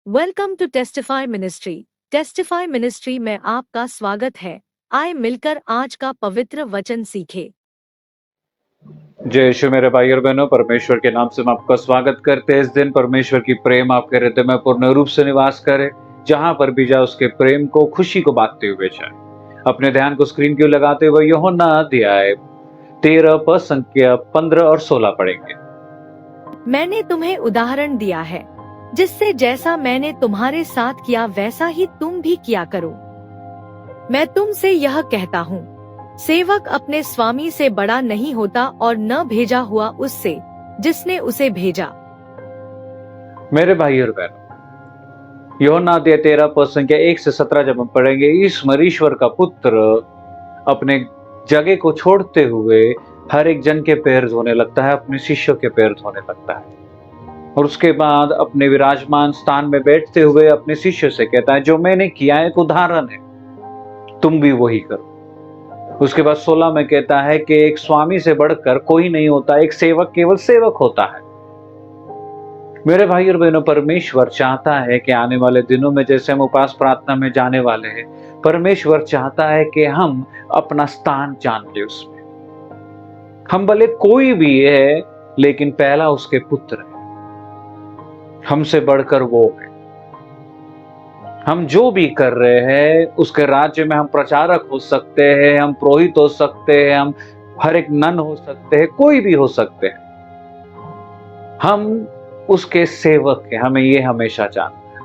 Welcome to Testify Ministry. Testify Ministry में आपका स्वागत है। आए मिलकर आज का पवित्र वचन सीखे। जय यीशु मेरे भाई और बहनों, परमेश्वर के नाम से हम आपका स्वागत करते हैं। इस दिन परमेश्वर की प्रेम आपके हृदय में पूर्ण रूप से निवास करे। जहां पर भी जाए उसके प्रेम को, खुशी को बांटते हुए जाए। अपने ध्यान को स्क्रीन की ओर लगाते हुए यूहन्ना अध्याय 13 पद संख्या 15 और 16 पढ़ेंगे। मैंने तुम्हें उदाहरण दिया है, जिससे जैसा मैंने तुम्हारे साथ किया वैसा ही तुम भी किया करो। मैं तुमसे यह कहता हूँ, सेवक अपने स्वामी से बड़ा नहीं होता और न भेजा हुआ उससे जिसने उसे भेजा। मेरे भाई और बहनों, यूहन्ना अध्याय 13 पद संख्या 1 से 17 जब हम पढ़ेंगे, ईश्वर का पुत्र अपने जगह को छोड़ते हुए हर एक जन के पैर धोने लगता है, अपने शिष्यों के पैर धोने लगता है। और उसके बाद अपने विराजमान स्थान में बैठते हुए अपने शिष्य से कहता है, जो मैंने किया एक उदाहरण है, तुम भी वही करो। उसके बाद 16 में कहता है कि एक स्वामी से बढ़कर कोई नहीं होता, एक सेवक केवल सेवक होता है। मेरे भाई और बहनों, परमेश्वर चाहता है कि आने वाले दिनों में जैसे हम उपास प्रार्थना में जाने वाले हैं, परमेश्वर चाहता है कि हम अपना स्थान जान ले उसमें। हम भले कोई भी है, लेकिन पहला उसके पुत्र है, हमसे बढ़कर वो है। हम जो भी कर रहे हैं उसके राज्य में हम प्रचारक हो सकते हैं, हम पुरोहित हो सकते हैं, हम हर एक नन हो सकते हैं, कोई भी हो सकते हैं। हम उसके सेवक हैं, हमें ये हमेशा जानना है।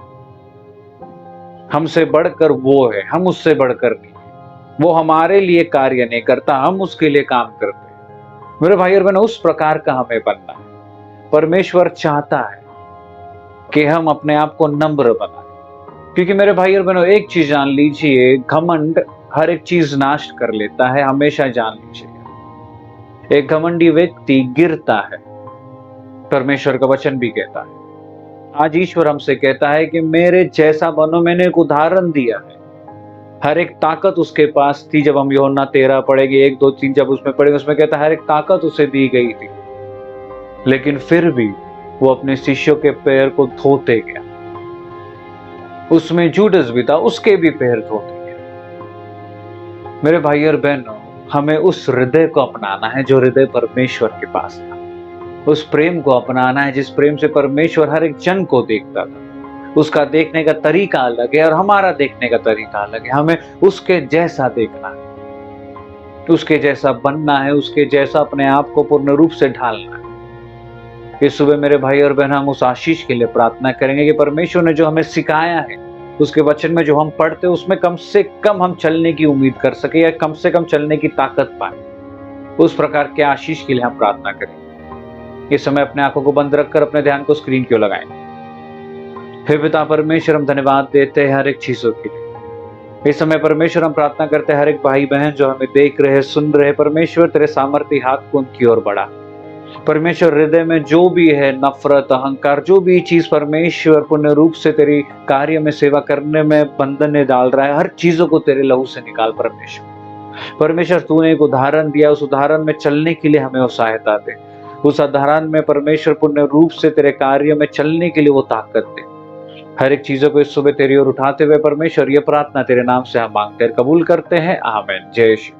हमसे बढ़कर वो है, हम उससे बढ़कर नहीं। वो हमारे लिए कार्य नहीं करता, हम उसके लिए काम करते हैं। मेरे भाई और बहनों, उस प्रकार का हमें बनना है। परमेश्वर चाहता है कि हम अपने आप को नम्र बनाएं। क्योंकि मेरे भाई और बहनों, एक चीज जान लीजिए, घमंड हर एक चीज नाश कर लेता है, हमेशा जान लीजिए। एक घमंडी व्यक्ति गिरता है, परमेश्वर का वचन भी कहता है। आज ईश्वर हमसे कहता है कि मेरे जैसा बनो। मैंने एक उदाहरण दिया है, हर एक ताकत उसके पास थी। जब हम यूहन्ना 13 पढ़ेंगे, 1, 2, 3 जब उसमें पढ़ेंगे, उसमें कहता है हर एक ताकत उसे दी गई थी, लेकिन फिर भी वो अपने शिष्यों के पैर को धोते गया। उसमें जूडस भी था, उसके भी पैर धोते गया। मेरे भाई और बहनों, हमें उस हृदय को अपनाना है जो हृदय परमेश्वर के पास था। उस प्रेम को अपनाना है जिस प्रेम से परमेश्वर हर एक जन को देखता था। उसका देखने का तरीका अलग है और हमारा देखने का तरीका अलग है। हमें उसके जैसा देखना है, उसके जैसा बनना है, उसके जैसा अपने आप को पूर्ण रूप से ढालना है। इस सुबह मेरे भाई और बहन, हम उस आशीष के लिए प्रार्थना करेंगे कि परमेश्वर ने जो हमें सिखाया है, उसके वचन में जो हम पढ़ते हैं, उसमें कम से कम हम चलने की उम्मीद कर सके या कम से कम चलने की ताकत पाए। उस प्रकार के आशीष के लिए हम प्रार्थना करेंगे। इस समय अपने आंखों को बंद रखकर अपने ध्यान को स्क्रीन की ओर लगाएं। हे पिता परमेश्वर, हम धन्यवाद देते हैं हर एक चीजों के लिए। इस समय परमेश्वर हम प्रार्थना करते हैं हर एक भाई बहन जो हमें देख रहे हैं, सुन रहे हैं, परमेश्वर तेरे सामर्थ्य हाथ को उनकी ओर बढ़ा। परमेश्वर, हृदय में जो भी है नफरत, अहंकार, जो भी चीज परमेश्वर पूर्ण रूप से तेरी कार्य में सेवा करने में बंधन डाल रहा है, हर चीजों को तेरे लहू से निकाल। परमेश्वर तूने एक उदाहरण दिया, उस उदाहरण में चलने के लिए हमें वो सहायता दे। उस उदाहरण में परमेश्वर पूर्ण रूप से तेरे कार्य में चलने के लिए वो ताकत दे। हर एक चीजों को इस सुबह तेरी ओर उठाते हुए परमेश्वर, ये प्रार्थना तेरे नाम से हम मांगते हैं, कबूल करते हैं। आमीन। जय श्री